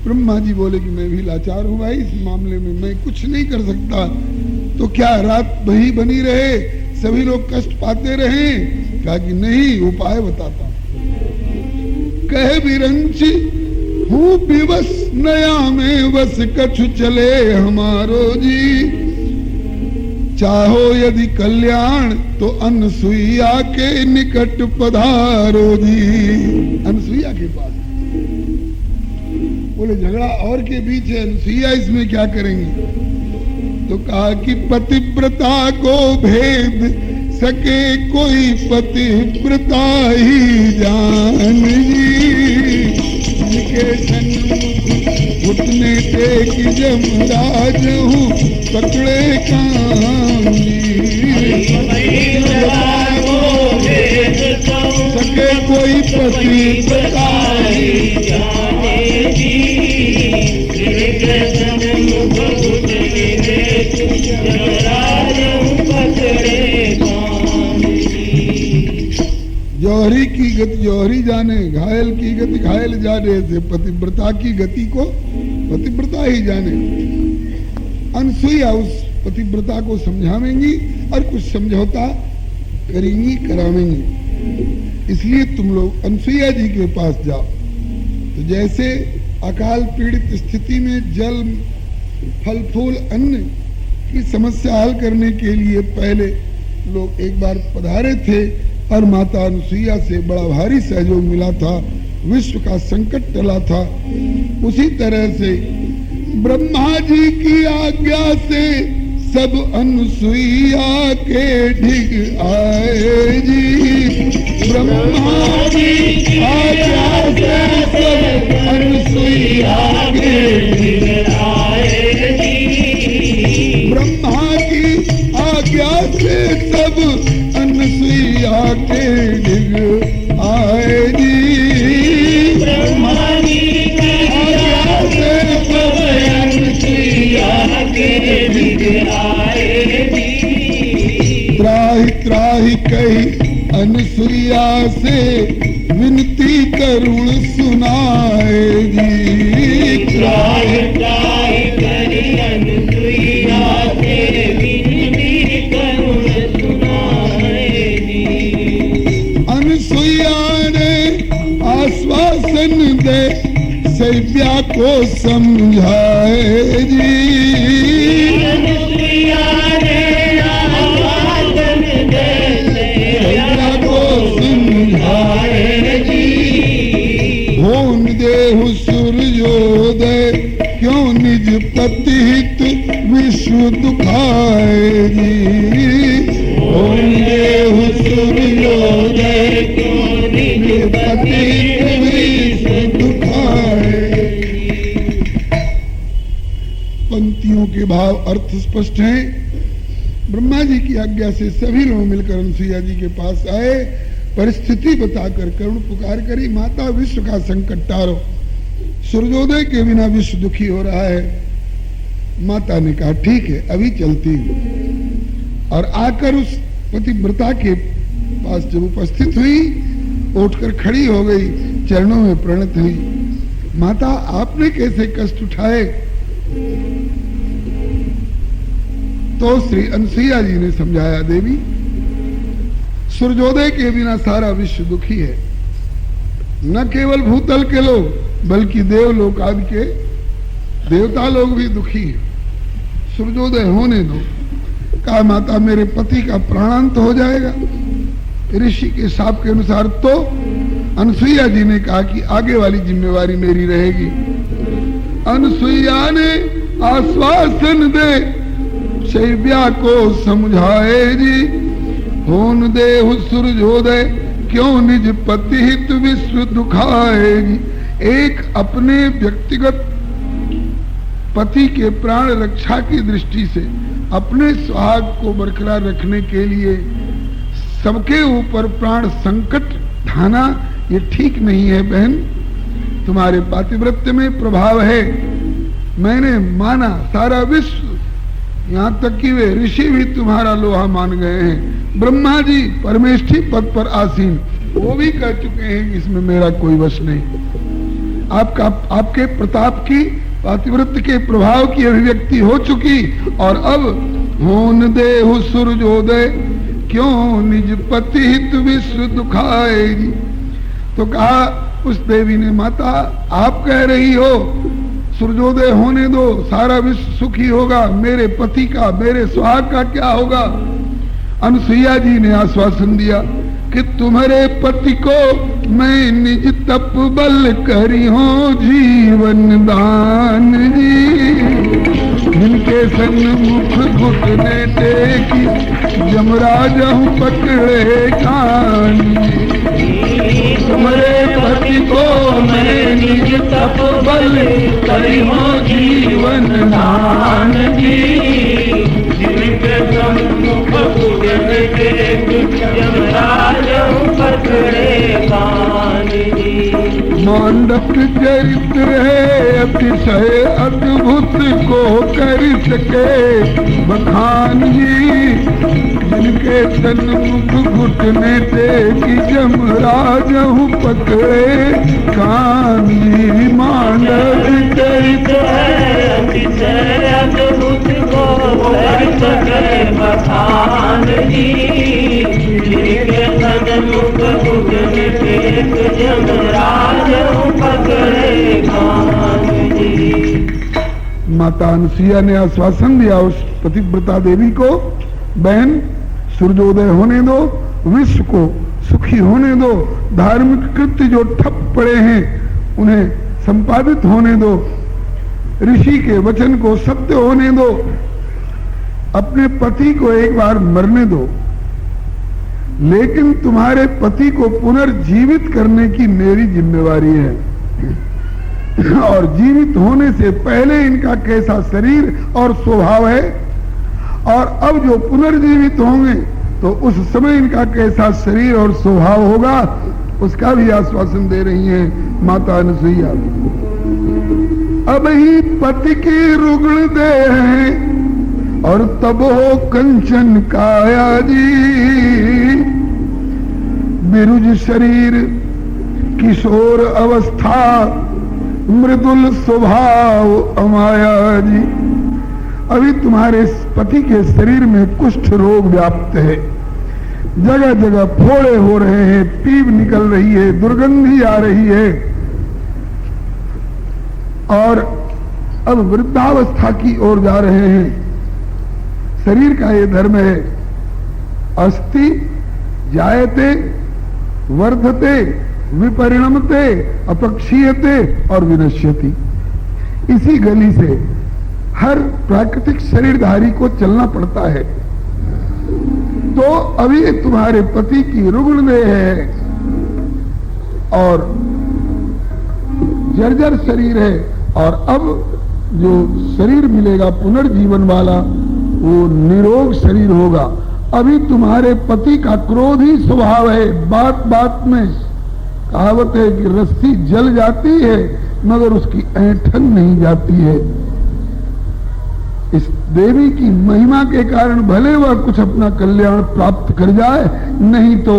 ब्रह्मा जी बोले कि मैं भी लाचार हूँ भाई, इस मामले में मैं कुछ नहीं कर सकता। तो क्या रात वही बनी रहे, सभी लोग कष्ट पाते रहे? कहा कि नहीं, उपाय बताता हूं। कहे विरंच हूँ विवश, नया में बस कछु चले हमारो जी। चाहो यदि कल्याण तो अनसुईया के निकट पधारो जी। अनसुईया के पास। बोले झगड़ा और के बीच है, अनसुईया इसमें क्या करेंगे? तो कहा कि पतिव्रता को भेद सके कोई पतिव्रता ही जान जी। जिनके सन्मुख घुटने टेक यमराज हूँ पकड़े कान सके कोई पतिव्रता ही जान जी। जिनके सन्मुख घुटने टेक यमराज हूँ पकड़े कान जी। जौहरी की गति जौहरी जाने, घायल की गति घायल जाने, से पतिव्रता की गति को पतिव्रता ही जाने। अनसुईया उस पतिव्रता को समझावेंगी और कुछ समझौता करेंगी, करावेंगी। इसलिए तुम लोग अनसुईया जी के पास जाओ। तो जैसे अकाल पीड़ित स्थिति में जल, फल फूल, अन्न की समस्या हल करने के लिए पहले लोग एक बार पधारे थे और माता अनुसुईया से बड़ा भारी सहयोग मिला था, विश्व का संकट टला था। उसी तरह से ब्रह्मा जी की आज्ञा से सब अनुसुईया के ढिग आए जी। ब्रह्मा जी की आज्ञा से सब अनुसुईया के ढिग आए जी। ब्रह्मा की आज्ञा से सब अनुसुईया के ढिग आए जी। ब्रह्मा जी की आज्ञा से सब अनुसुईया के ढिग आए जी। त्राहि त्राहि कही अनुसुईया से विनती करुण सुनाए जी। त्राहि त्राहि कही अनुसुईया से विनती करुण सुनाए सैया को समझाए जी। सैया को समझाए जी। होन देहु सूर्योदय क्यों निज पति हित विश्व दुखाए जी। होन देहु सूर्योदय क्यों निज पति हित विश्व दुखाए। पंक्तियों के भाव अर्थ स्पष्ट हैं। ब्रह्मा जी की आज्ञा से सभी लोग मिलकर अनसुईया जी के पास आए। परिस्थिति बताकर करुण पुकार करी, माता विश्व का संकट टारो, सूर्योदय के बिना विश्व दुखी हो रहा है। माता ने कहा ठीक है अभी चलती हूँ। और आकर उस पतिव्रता के पास जब उपस्थित हुई, उठकर खड़ी हो गई, चरणों में प्रणत हुई। माता आपने कैसे कष्ट उठाए? तो श्री अनसुईया जी ने समझाया, देवी सूर्योदय के बिना सारा विश्व दुखी है। न केवल भूतल के लोग बल्कि देवलोक आदि के देवता लोग भी दुखी हैं। सूर्योदय होने दो। कहा माता मेरे पति का प्राणांत हो जाएगा। ऋषि के शाप के अनुसार तो अनसुईया जी ने कहा कि आगे वाली जिम्मेवारी मेरी रहेगी। अनसुईया ने आश्वासन दे सैया को समझाए जी। होन देहु सूर्योदय क्यों निज पति हित विश्व दुखाएगी। एक अपने व्यक्तिगत पति के प्राण रक्षा की दृष्टि से अपने सुहाग को बरकरार रखने के लिए सबके ऊपर प्राण संकट ढाना ये ठीक नहीं है बहन। तुम्हारे पातिव्रत्य में प्रभाव है। मैंने माना, सारा विश्व यहाँ तक कि वे ऋषि भी तुम्हारा लोहा मान गए हैं। ब्रह्मा जी परमेष्ठी पद पर आसीन वो भी कह चुके हैं कि इसमें मेरा कोई वश नहीं। आपके प्रताप की पातिव्रत्य के प्रभाव की अभिव्यक्ति हो चुकी। और अब होन देहु सूर्योदय क्यों निज पति हित विश्व दुखाएगी। तो कहा उस देवी ने, माता आप कह रही हो सूर्योदय होने दो, सारा विश्व सुखी होगा, मेरे पति का, मेरे सुहाग का क्या होगा? अनसुईया जी ने आश्वासन दिया कि तुम्हारे पति को मैं निज तप बल करी हूँ जीवन दान जी। जिनके सन्मुख घुटने टेकी यमराज हूँ पकड़े कान। तुम्हारे पति को मैं निज तप बल करी हूँ जीवन दान जी। जिनके सन्मुख घुटने टेकी यमराज हूँ पकड़े कान जी। मांडक चरित्र है अतिशय अद्भुत को कर सके बखान जी। जिनके सन्मुख घुटने टेकी यमराज हूँ पकड़े कान जी। मांडक चरित्र है अतिशय अद्भुत को कर सके बखान जी। जिनके सन्मुख घुटने टेकी यमराज पकड़े कान जी। माता अनसुईया ने आश्वासन दिया उस पतिव्रता देवी को, बहन सूर्योदय होने दो, विश्व को सुखी होने दो, धार्मिक कृत्य जो ठप पड़े हैं उन्हें संपादित होने दो, ऋषि के वचन को सत्य होने दो, अपने पति को एक बार मरने दो, लेकिन तुम्हारे पति को पुनर्जीवित करने की मेरी जिम्मेवारी है। और जीवित होने से पहले इनका कैसा शरीर और स्वभाव है, और अब जो पुनर्जीवित होंगे तो उस समय इनका कैसा शरीर और स्वभाव होगा, उसका भी आश्वासन दे रही हैं माता अनसुईया। अब ही पति की रुग्ण दे हैं और तब हो कंचन काया जी। बिरुज शरीर किशोर अवस्था मृदुल स्वभाव अमाया जी। अभी तुम्हारे पति के शरीर में कुष्ठ रोग व्याप्त है, जगह जगह फोड़े हो रहे हैं, पीप निकल रही है, दुर्गंधी आ रही है। और अब वृद्धावस्था की ओर जा रहे हैं। शरीर का ये धर्म है, अस्ति जायते वर्धते विपरिणमते अपक्षीयते और विनश्यति। इसी गली से हर प्राकृतिक शरीरधारी को चलना पड़ता है। तो अभी तुम्हारे पति की रुग्ण देह है और जर्जर शरीर है, और अब जो शरीर मिलेगा पुनर्जीवन वाला वो निरोग शरीर होगा। अभी तुम्हारे पति का क्रोधी स्वभाव है, बात बात में कहावत है कि रस्सी जल जाती है मगर उसकी ऐंठन नहीं जाती है। इस देवी की महिमा के कारण भले वह कुछ अपना कल्याण प्राप्त कर जाए, नहीं तो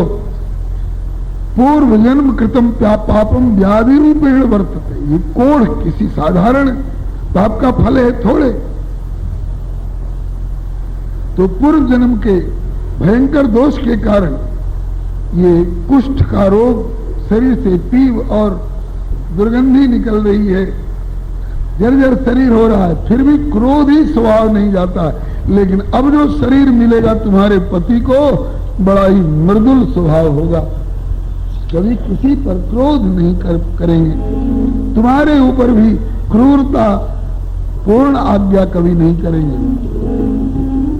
पूर्व जन्म कृतम पापम व्याधि रूपेण वर्तते। ये कोढ़ किसी साधारण पाप का फल है थोड़े। तो पूर्व जन्म के भयंकर दोष के कारण ये कुष्ठ का रोग, शरीर से पीव और दुर्गंधी निकल रही है, जर्जर शरीर हो रहा है, फिर भी क्रोधी स्वभाव नहीं जाता है। लेकिन अब जो शरीर मिलेगा तुम्हारे पति को बड़ा ही मृदुल स्वभाव होगा, कभी किसी पर क्रोध नहीं करेंगे, तुम्हारे ऊपर भी क्रूरता पूर्ण आज्ञा कभी नहीं करेंगे।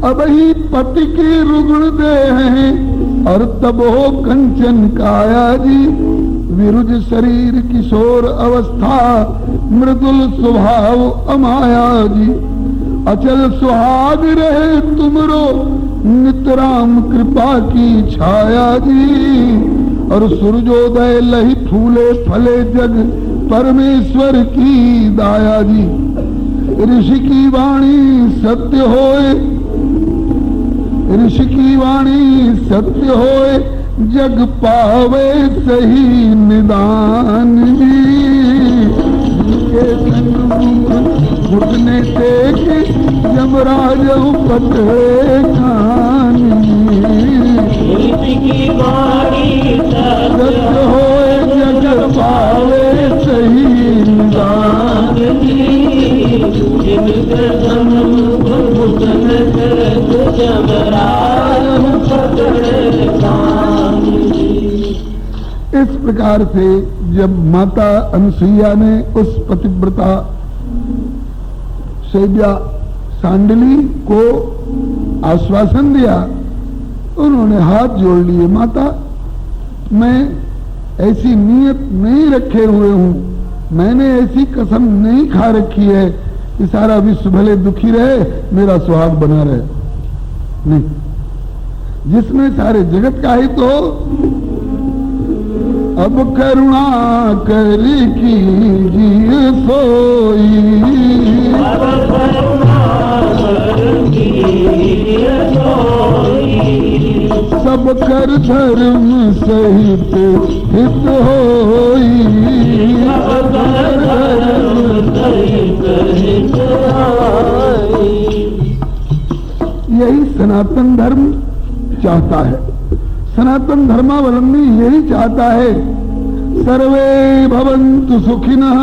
अब ही पति की रुग्ण देह हैं और तब हो कंचन काया जी, विरुज शरीर किशोर अवस्था मृदुल स्वभाव अमाया जी। अचल सुहाग रहे तुमरो नितराम कृपा की छाया जी, और सूर्योदय लही फूले फले जग परमेश्वर की दाया जी। ऋषि की वाणी सत्य होए, ऋषि की वाणी सत्य होए, जग पावे सही निदान घुटने टेक यमराज पकड़े कान। की वाणी सत्य होए जग पावे सही निदान। इस प्रकार से जब माता अनसुईया ने उस पतिव्रता शैव्या सांडली को आश्वासन दिया, उन्होंने हाथ जोड़ लिए, माता मैं ऐसी नीयत नहीं रखे हुए हूं, मैंने ऐसी कसम नहीं खा रखी है कि सारा विश्व भले दुखी रहे, मेरा सुहाग बना रहे। नहीं, जिसमें सारे जगत का हित हो। अब करुणा करी कीजिए सोई, सब कर धर्म सहित हित होई। यही सनातन धर्म चाहता है, सनातन धर्मावलंबी यही चाहता है। सर्वे भवन्तु सुखिनः,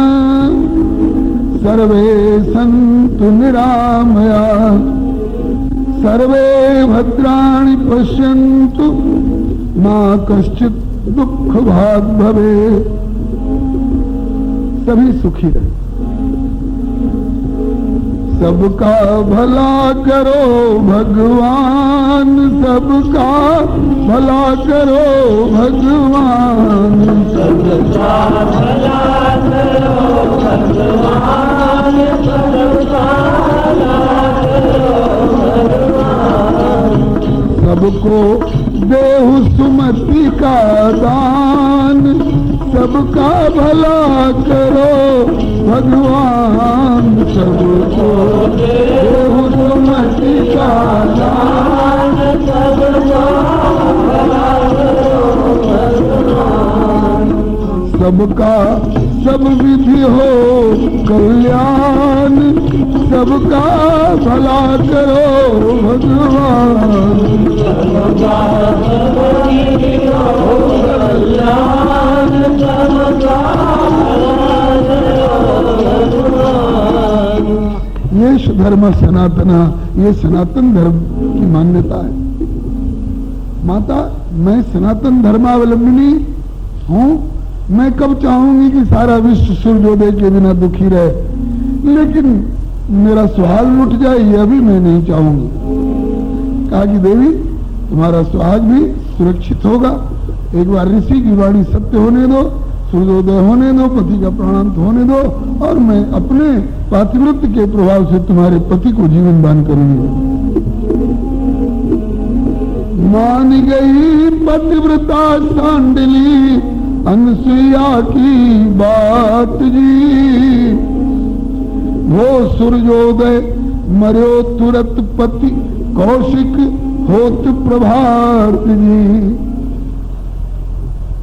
सर्वे सन्तु निरामया, सर्वे भद्राणि पश्यन्तु मा कश्चित् दुःख भाग् भवेत्। सभी सुखी रहे, सबका भला करो भगवान, सबका भला करो भगवान, सबका भला करो भगवान, सबका भला करो भगवान। सबको देहु सुमति का दान, सबका भला करो भगवान, सबको देहु सुमति का दान, सबका भला करो भगवान। सबका सब विधि हो कल्याण, सबका भला करो भगवान, सबका विधि हो कल्याण, सबका भला करो भगवान। एष धर्म सनातना, ये सनातन धर्म की मान्यता है। माता, मैं सनातन धर्मावलंबिनी हूं। मैं कब चाहूंगी कि सारा विश्व सूर्योदय के बिना दुखी रहे, लेकिन मेरा सुहाग लुट जाए, यह भी मैं नहीं चाहूंगी। कहा कि देवी, तुम्हारा सुहाग भी सुरक्षित होगा। एक बार ऋषि की वाणी सत्य होने दो, सूर्योदय होने दो, पति का प्राणांत होने दो, और मैं अपने पातिव्रत्य के प्रभाव से तुम्हारे पति को जीवन दान करूंगी। मान गई पतिव्रता सांडली अनसुईया की बात जी, वो सूर्योदय मर्यो तुरत पति कौशिक होत प्रभात जी।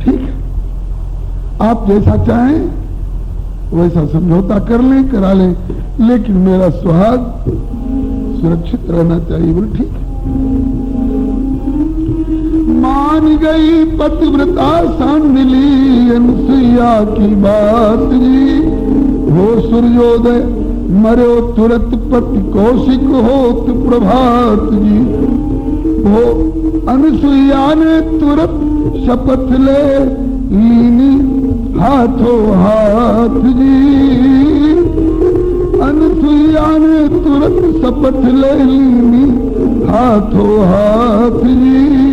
ठीक है, आप जैसा चाहें वैसा समझौता कर लें, करा लें, लेकिन मेरा सुहाग सुरक्षित रहना चाहिए। बोले ठीक है। मान गई पतिव्रता सांडली अनसुईया की बात जी, वो सूर्योदय मरो तुरत पति कौशिक होत प्रभात जी। वो अनसुईया ने तुरत शपथ ले लीनी हाथों हाथ जी। अनसुईया ने तुरत शपथ ले लीनी हाथों हाथ जी।